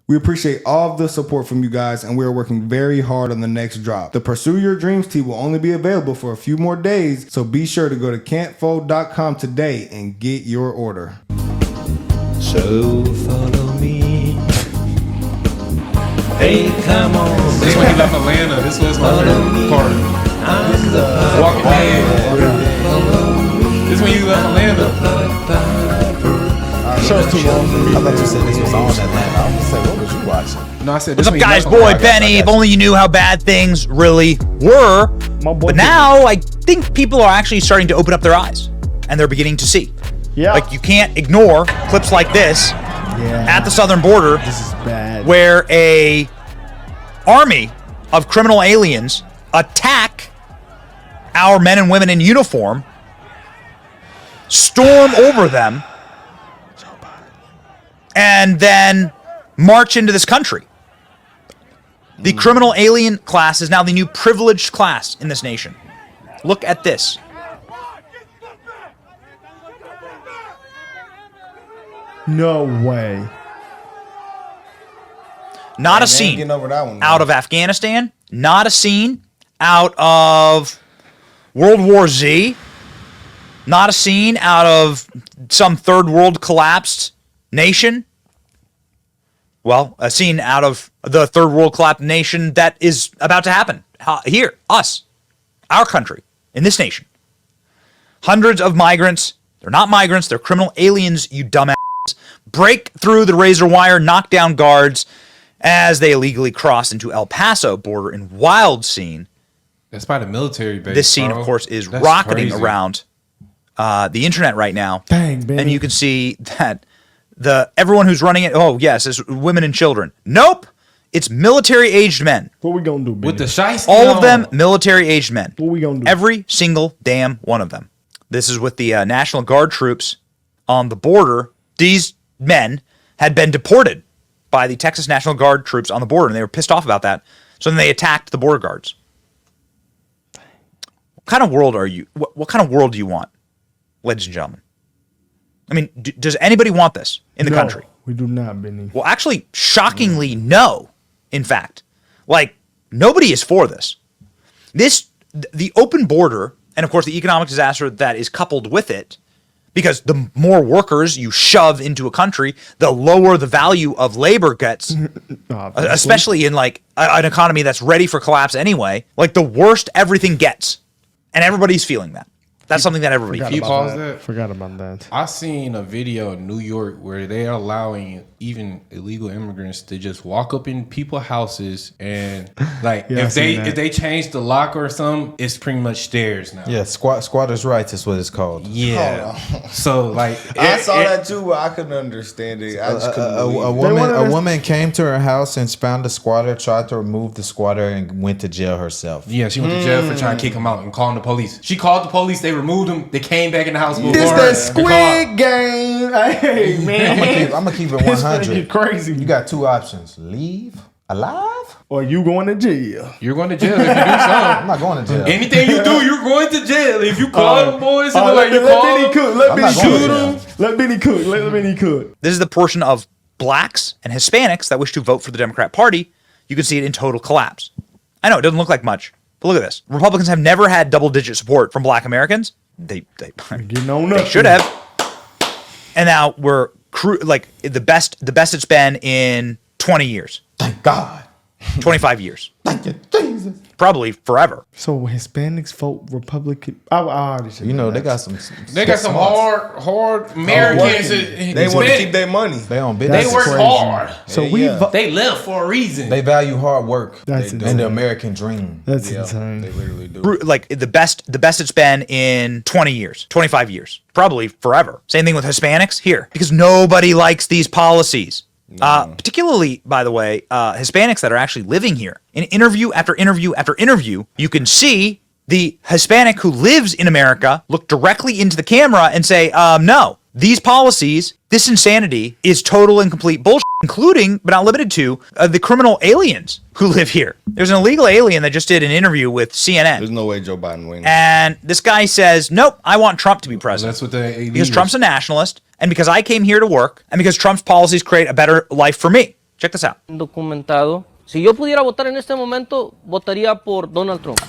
We appreciate all of the support from you guys, and we are working very hard on the next drop. The Pursue Your Dreams tee will only be available for a few more days, so be sure to go to can'tfold.com today and get your order. So follow me. Hey, come on. This when he left Atlanta. This was my favorite part. Walking ahead. This when you left Atlanta. Show's too long for me. I thought you said this was on Atlanta. I was gonna say, what was you watching? No, I said. What's up, guys? Boy, Benny. If only you knew how bad things really were. But now I think people are actually starting to open up their eyes, and they're beginning to see. Yeah. Like, you can't ignore clips like this at the southern border. This is bad. Where a army of criminal aliens attack our men and women in uniform, storm over them, and then march into this country. The criminal alien class is now the new privileged class in this nation. Look at this. No way. Not a scene Getting over that one, out of Afghanistan. Not a scene out of World War Z. Not a scene out of some third world collapsed nation. Well, a scene out of the third world collapsed nation that is about to happen. Here, us, our country, in this nation. Hundreds of migrants. They're not migrants. They're criminal aliens, you dumbass. Break through the razor wire, knock down guards as they illegally cross into El Paso border in wild scene. That's by the military base. This scene, bro. of course, is That's rocketing crazy. around the internet right now. Dang, Benny. And you can see that everyone who's running it, oh, yes, is women and children. Nope. It's military-aged men. What we gonna do, Benny? With the shiesty All of on. them military-aged men. What we gonna do? Every single damn one of them. This is with the National Guard troops on the border. These men had been deported by the Texas National Guard troops on the border, and they were pissed off about that. So then they attacked the border guards. What kind of world are you? What kind of world do you want, ladies and gentlemen? I mean, does anybody want this in the country? We do not, Benny. Well, actually, shockingly, no. In fact, like, nobody is for this. The open border, and of course the economic disaster that is coupled with it, because the more workers you shove into a country, the lower the value of labor gets, especially in like an economy that's ready for collapse anyway. Like, the worst everything gets, and everybody's feeling that. That's something that everybody Can you feels. pause that? Forgot about that. I seen a video in New York where they're allowing even illegal immigrants to just walk up in people's houses and like Yeah, I seen that. if they change the lock or something, it's pretty much stairs now. Yeah, squatters' rights is what it's called. Yeah. So like I saw that too, but I couldn't understand it. I just couldn't believe it. A woman came to her house and found a squatter, tried to remove the squatter, and went to jail herself. Yeah, she went to jail for trying to kick him out and calling the police. She called the police, they removed him, they came back in the house before This her. that Squid Game. Hey, man. I'm gonna keep it It's 100. finna get crazy. You got two options: leave alive, or you going to jail. You're going to jail if you do something. I'm not going to jail. Anything you do, you're going to jail. If you call them boys, and let you Benny call them, cook. Let I'm Benny not going to shoot jail. him. Let Benny cook. Let Benny cook. This is the portion of blacks and Hispanics that wish to vote for the Democrat Party. You can see it in total collapse. I know it doesn't look like much, but look at this. Republicans have never had double-digit support from black Americans. They Getting on up. They should have. And now we're like the best it's been in 20 years. Thank God. 25 years. Thank you, Jesus. Probably forever. So Hispanics vote Republican. I already said You know, that. they got some. they got some hard Americans. They want to keep their money. They on They business. work crazy. hard. So Yeah, we yeah. vote. They live for a reason. They value hard work. That's and insane. the American dream. That's Yeah, insane. they literally do. Like the best it's been in 20 years, 25 years, probably forever. Same thing with Hispanics here, because nobody likes these policies. Particularly, by the way, Hispanics that are actually living here. In interview after interview after interview, you can see the Hispanic who lives in America look directly into the camera and say, no, these policies, this insanity is total and complete bullshit, including, but not limited to, the criminal aliens who live here. There's an illegal alien that just did an interview with CNN. There's no way Joe Biden wins. And this guy says, nope, I want Trump to be president. That's what they Because Trump's a nationalist, and because I came here to work, and because Trump's policies create a better life for me. Check this out. Documentado. Si yo pudiera votar en este momento, votaría por Donald Trump.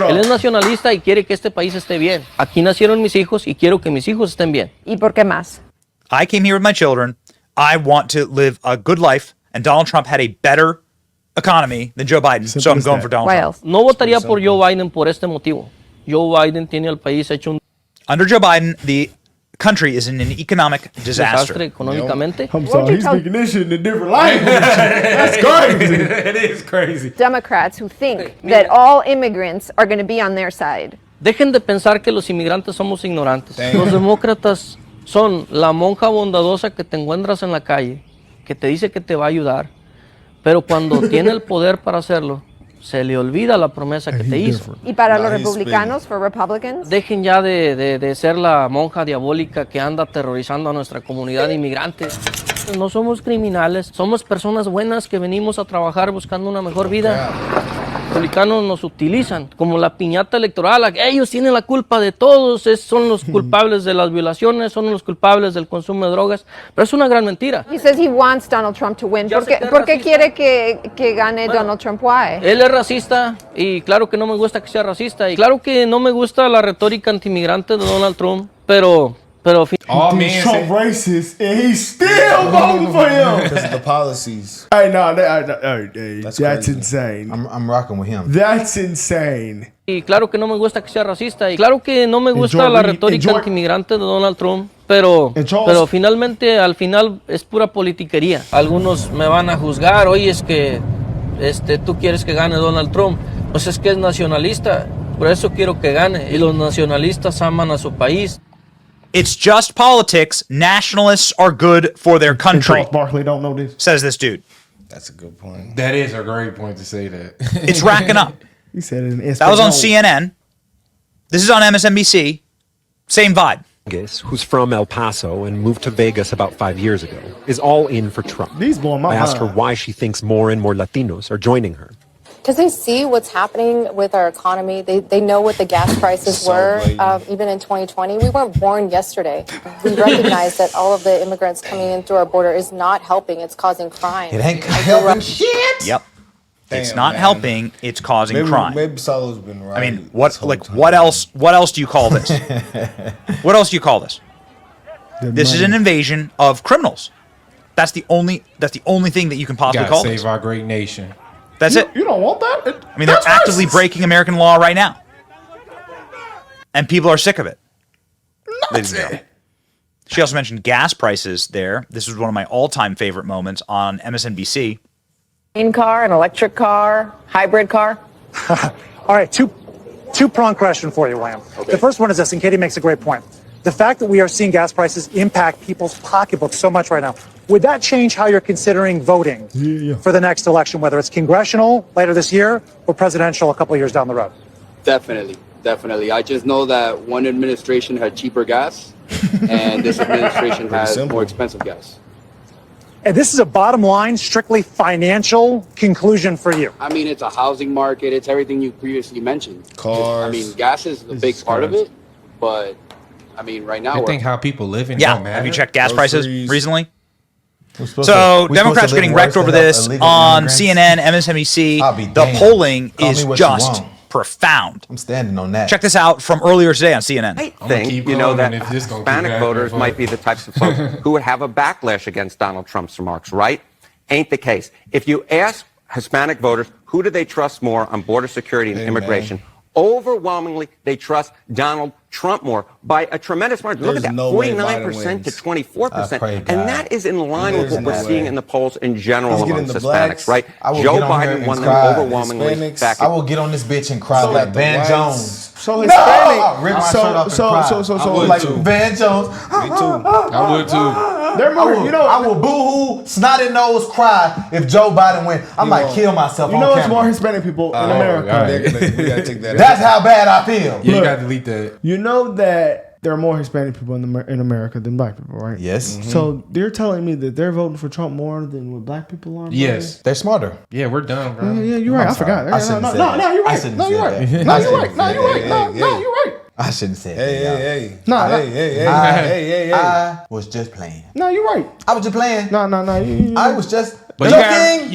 Él es nacionalista y quiere que este país esté bien. Aquí nacieron mis hijos y quiero que mis hijos estén bien. ¿Y por qué más? I came here with my children. I want to live a good life, and Donald Trump had a better economy than Joe Biden, so I'm going for Donald Trump. No votaría por Joe Biden por este motivo. Joe Biden tiene al país hecho un Under Joe Biden, the country is in an economic disaster. desastre económicamente. I'm sorry, he's speaking this shit in a different language. That's crazy. It is crazy. Democrats who think that all immigrants are going to be on their side. Dejen de pensar que los inmigrantes somos ignorantes. Los demócratas son la monja bondadosa que te encuentras en la calle, que te dice que te va a ayudar, pero cuando tiene el poder para hacerlo, se le olvida la promesa que te hizo. ¿Y para los republicanos, for Republicans? Dejen ya de ser la monja diabólica que anda aterrorizando a nuestra comunidad de inmigrantes. No somos criminales, somos personas buenas que venimos a trabajar buscando una mejor vida. Los republicanos nos utilizan como la piñata electoral. Ellos tienen la culpa de todos, son los culpables de las violaciones, son los culpables del consumo de drogas. Pero es una gran mentira. He says he wants Donald Trump to win. ¿Por qué quiere que gane Donald Trump? Why? Él es racista y claro que no me gusta que sea racista. Y claro que no me gusta la retórica antimigrante de Donald Trump, pero All men Trump say, racist, and he's still voting for him. Because of the policies. Hey, no, that's crazy. insane. I'm rocking with him. That's insane. Y claro que no me gusta que sea racista. Y claro que no me gusta la retórica antimigrante de Donald Trump. Pero finalmente, al final, es pura politiquería. Algunos me van a juzgar. Oye, es que tú quieres que gane Donald Trump. Pues es que es nacionalista. Por eso quiero que gane. Y los nacionalistas aman a su país. It's just politics. Nationalists are good for their country, Charles Barkley don't know this. says this dude. That's a good point. that is a great point to say that. It's racking up. He said it in That was on CNN. This is on MSNBC. Same vibe. Who's from El Paso and moved to Vegas about 5 years ago, is all in for Trump. These blowing my I asked her mind. why she thinks more and more Latinos are joining her. Because they see what's happening with our economy. They know what the gas prices were, even in 2020. We weren't born yesterday. We recognize that all of the immigrants coming in through our border is not helping. It's causing crime. It ain't helping shit. Yep. It's Damn, not man. helping. It's causing crime. Maybe Solo's been right. I mean, what else do you call this? What else do you call this? This is an invasion of criminals. That's the only thing that you can possibly Gotta call save this. our great nation. That's it. You don't want that? I mean, they're actively breaking American law right now. And people are sick of it. Ladies and gentlemen. She also mentioned gas prices there. This was one of my all-time favorite moments on MSNBC. Car, an electric car, hybrid car. All right, two-pronged question for you, William. Okay. The first one is this, and Katie makes a great point. The fact that we are seeing gas prices impact people's pocketbooks so much right now, would that change how you're considering voting for the next election, whether it's congressional later this year or presidential a couple of years down the road? Definitely. I just know that one administration had cheaper gas, and this administration has more expensive gas. And this is a bottom line, strictly financial conclusion for you. I mean, it's a housing market. It's everything you previously mentioned. Cars. I mean, gas is a big part of it, but I mean, right now, I think how people live in Yeah. don't matter. Have you checked gas prices Groceries. recently? We're So supposed Democrats to are live getting worse wrecked over without this illegal on immigrants? CNN, MSNBC. I'll be The damned. polling Call is me what you just want. profound. I'm standing on that. Check this out from earlier today on CNN. I think, that Hispanic voters might be the types of folks who would have a backlash against Donald Trump's remarks, right? Ain't the case. If you ask Hispanic voters, who do they trust more on border security and immigration? Overwhelmingly, they trust Donald Trump more by a tremendous margin. Look at that, 49% to 24%. And that is in line with what we're seeing in the polls in general amongst Hispanics, right? Joe Biden won them overwhelmingly back I will get on this bitch and cry like Van Jones. So Hispanic. No! Rip my shirt off and cry. So like Van Jones. Me too. I would too. They're more, I will boo-hoo, snotty nose cry if Joe Biden win. I might kill myself on camera. it's more Hispanic people in America. We gotta take that That's how bad I feel. Yeah, you gotta delete that. You know that there are more Hispanic people in America than black people, right? Yes. So they're telling me that they're voting for Trump more than what black people are? Yes. They're smarter. Yeah, we're dumb, bro. Yeah, you're right. I forgot. I shouldn't say that. No, you're I right. shouldn't No, say you're that. right. No, you're right. No, you're right. No, you're right. I shouldn't say Hey. Nah, I was just playing. No, you're right. I was just playing. No. I was just But joking.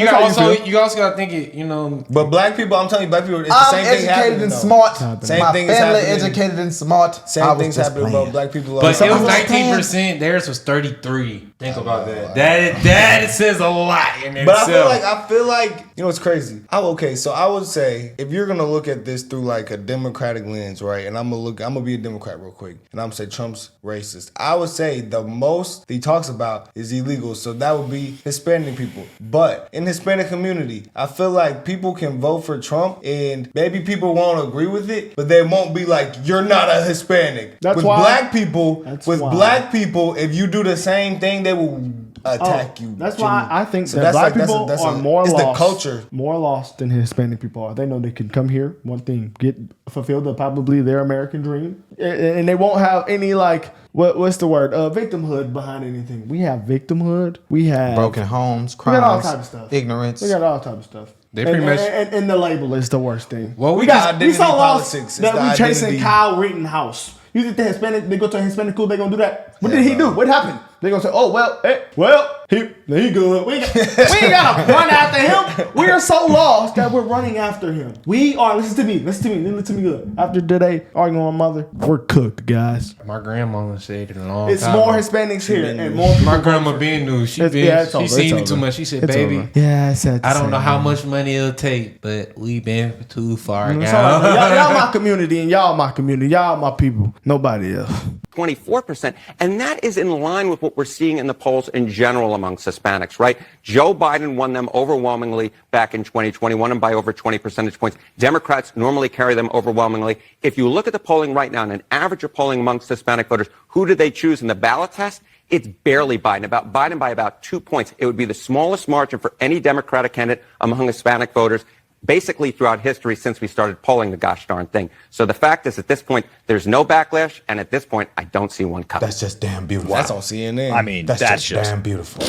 you also gotta think it, you know. But black people, I'm telling you, black people, it's the I'm same thing educated happening. and though. smart. Same My thing is family happening. educated and smart. Same things happening about black people. But it was was 19%. Theirs was 33. Think about that. That says a lot in But itself. I feel like, you know, it's crazy. So I would say, if you're gonna look at this through like a Democratic lens, right? And I'm gonna be a Democrat real quick, and I'm gonna say Trump's racist. I would say the most that he talks about is illegal, so that would be Hispanic people. But in the Hispanic community, I feel like people can vote for Trump, and maybe people won't agree with it, but they won't be like, "You're not a Hispanic." That's with why- black people, That's with why- black people, if you do the same thing, they will attack you. That's why I think So that black like- people that's are more it's lost. the culture. More lost than Hispanic people are. They know they can come here, one thing, fulfill probably their American dream, and they won't have any like what's the word victimhood behind anything. We have victimhood. We have broken homes, We got all crimes, type of stuff. ignorance. We got all type of stuff. They pretty much- and the label is the worst thing. Well, we we got we so identity lost politics. It's that the we chasing identity. Kyle Rittenhouse. You think the Hispanic, they go to a Hispanic school, they gonna do that? What did he do? What happened? They gonna say, oh he good. We ain't gotta run after him. We are so lost that we're running after him. We are. Listen to me good. After today arguing with my mother, we're cooked, guys. My grandma said it a long It's time more ago. Hispanics here and more people. My grandma being new. She It's over, seen it's me too over. much. She said, It's baby, over. Yeah, it's sad to I don't say, know how man. much money it'll take, but we been too far It's now. all right. Y'all my community and y'all my community. Y'all my people. Nobody else. 24%. And that is in line with what we're seeing in the polls in general amongst Hispanics, right? Joe Biden won them overwhelmingly back in 2021 and by over 20 percentage points. Democrats normally carry them overwhelmingly. If you look at the polling right now and an average of polling amongst Hispanic voters, who did they choose in the ballot test? It's barely Biden by about 2 points. It would be the smallest margin for any Democratic candidate among Hispanic voters basically throughout history since we started polling the gosh darn thing. So the fact is, at this point, there's no backlash, and at this point, I don't see one coming. That's just damn beautiful. That's on CNN. I mean, That's that's just damn beautiful.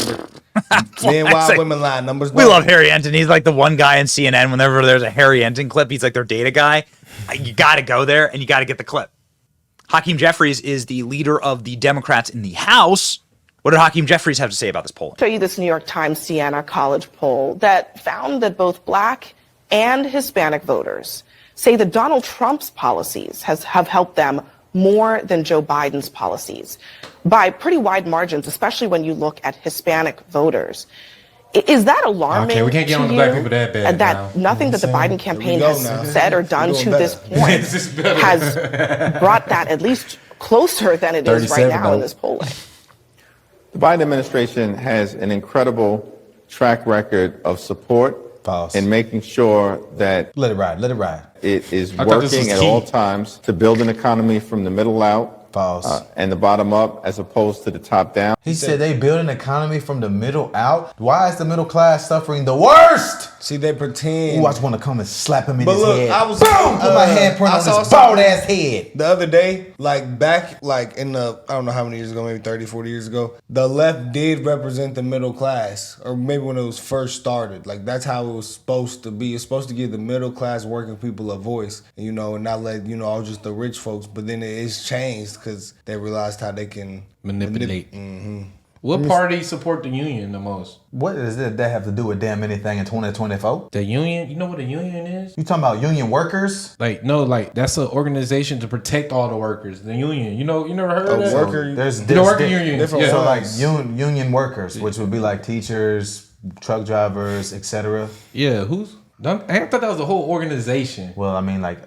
Meanwhile, Say- women line numbers. We love Harry Enton. He's like the one guy in CNN. Whenever there's a Harry Enton clip, he's like their data guy. You got to go there and you got to get the clip. Hakeem Jeffries is the leader of the Democrats in the House. What did Hakeem Jeffries have to say about this polling? Show you this New York Times Siena College poll that found that both black and Hispanic voters say that Donald Trump's policies have helped them more than Joe Biden's policies by pretty wide margins, especially when you look at Hispanic voters. Is that alarming? Okay, we can't get to on the you? black people that bad And that now. nothing that the Biden campaign go has now. said or done We're to doing this better. point This is better. has brought that at least closer than it is right 37 now in though. this polling. The Biden administration has an incredible track record of support False. in making sure that Let it ride. Let it ride. it is I thought this working was at key. all times to build an economy from the middle out False. and the bottom up as opposed to the top down. He said they build an economy from the middle out. Why is the middle class suffering the worst? See, they pretend. Ooh, I just want to come and slap him in But his look, head. I was Boom! Put my handprint I on saw his bald something ass head. the other day, like back like in the, I don't know how many years ago, maybe 30, 40 years ago, the left did represent the middle class, or maybe when it was first started. Like that's how it was supposed to be. It's supposed to give the middle class working people a voice, and not let all just the rich folks. But then it's changed because they realized how they can Manipulate. What party support the union the most? What does that have to do with damn anything in 2024? The union? You know what a union is? You talking about union workers? Like, no, like, that's an organization to protect all the workers. The union. You never heard of that? worker. There's The worker union. different Yeah. So like ones. union workers, which would be like teachers, truck drivers, etc. Yeah, I thought that was a whole organization. Well, I mean, like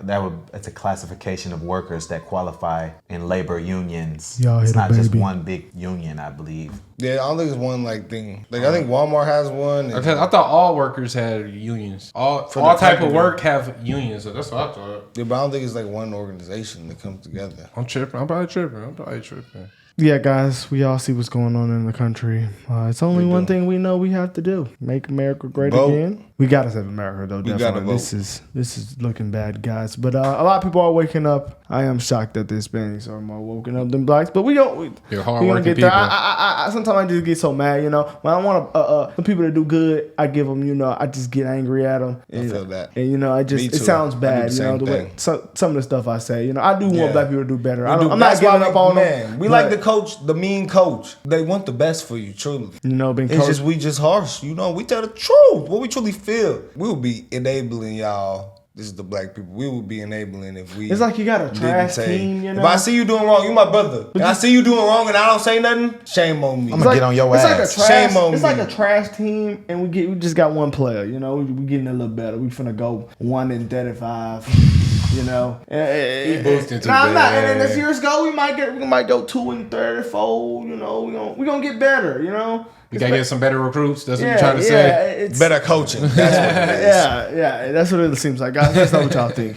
it's a classification of workers that qualify in labor unions. Y'all It's hit a not just baby. one big union, I believe. Yeah, I don't think it's one thing. Like I think Walmart has one. and- I thought all workers had unions. All the type of company. work have unions. So that's what I thought. Yeah, but I don't think it's like one organization that comes together. I'm tripping. I'm probably tripping. Yeah, guys, we all see what's going on in the country. It's only one thing we know we have to do: make America great Vote. again. We gotta save America, though. We Definitely, gotta vote. this is looking bad, guys. But a lot of people are waking up. I am shocked that the Hispanics are more woken up than blacks, but they're hardworking get there. people. I sometimes I just get so mad, when I want the people that do good, I give them, I just get angry at them. And, I feel that. And it sounds bad, the way some of the stuff I say. I do want black people to do better. I'm not giving up on them. We like the coach, the mean coach. They want the best for you, truly. We just harsh. We tell the truth, what we truly feel. We will be enabling y'all. This is the black people. We would be enabling if we. It's like you got a trash team, If I see you doing wrong, you my brother. And I see you doing wrong and I don't say nothing, shame on me. I'm gonna get on your ass. Shame on me. It's like a trash team, and we just got one player. We getting a little better. We finna go 1-35. He boosting too I'm not. bad. And then as years go, we might go 2-34. We gonna get better. You gotta get some better recruits. That's what you're trying to say. Better coaching. That's what it is. Yeah. That's what it seems like, guys. That's not what y'all think.